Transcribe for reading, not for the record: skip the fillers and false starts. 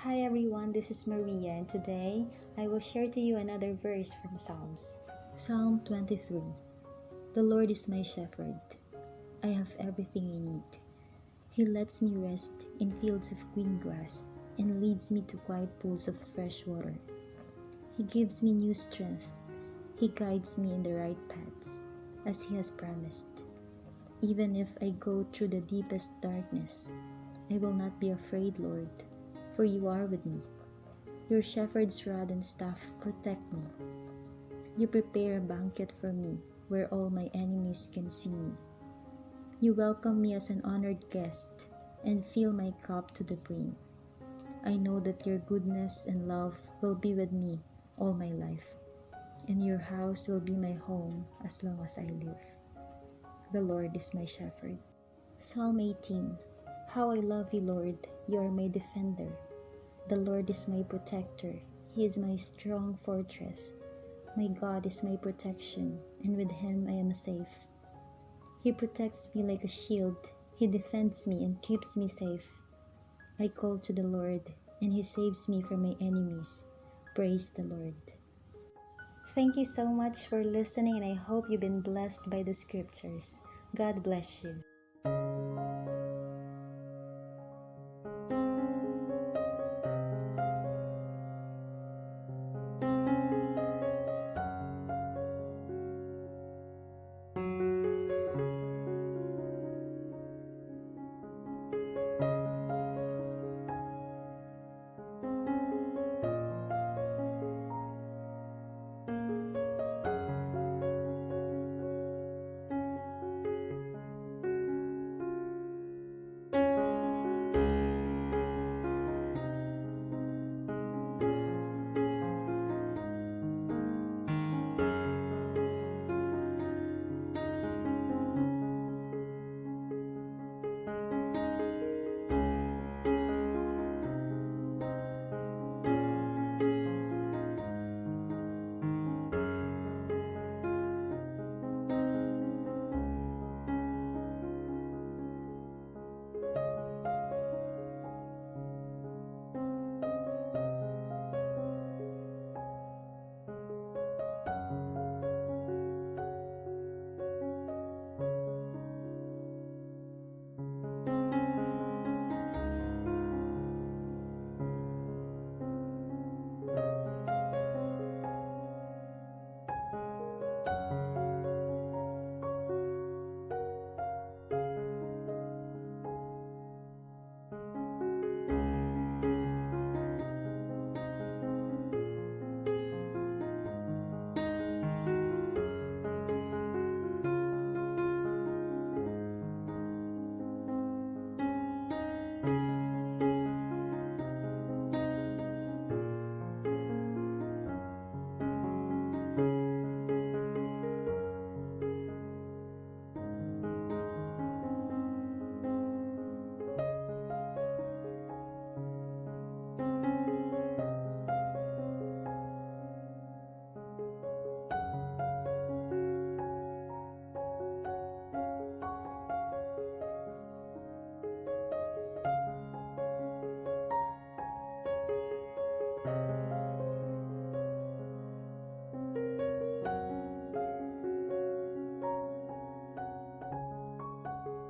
Hi everyone, this is Maria, and today I will share to you another verse from Psalms. Psalm 23. The Lord is my shepherd. I have everything I need. He lets me rest in fields of green grass and leads me to quiet pools of fresh water. He gives me new strength. He guides me in the right paths, as He has promised. Even if I go through the deepest darkness, I will not be afraid, Lord, for You are with me. Your shepherd's rod and staff protect me. You prepare a banquet for me where all my enemies can see me. You welcome me as an honored guest and fill my cup to the brim. I know that Your goodness and love will be with me all my life, and Your house will be my home as long as I live. The Lord is my shepherd. Psalm 18. How I love You, Lord, You are my defender. The Lord is my protector. He is my strong fortress. My God is my protection, and with Him I am safe. He protects me like a shield. He defends me and keeps me safe. I call to the Lord, and He saves me from my enemies. Praise the Lord. Thank you so much for listening, and I hope you've been blessed by the scriptures. God bless you.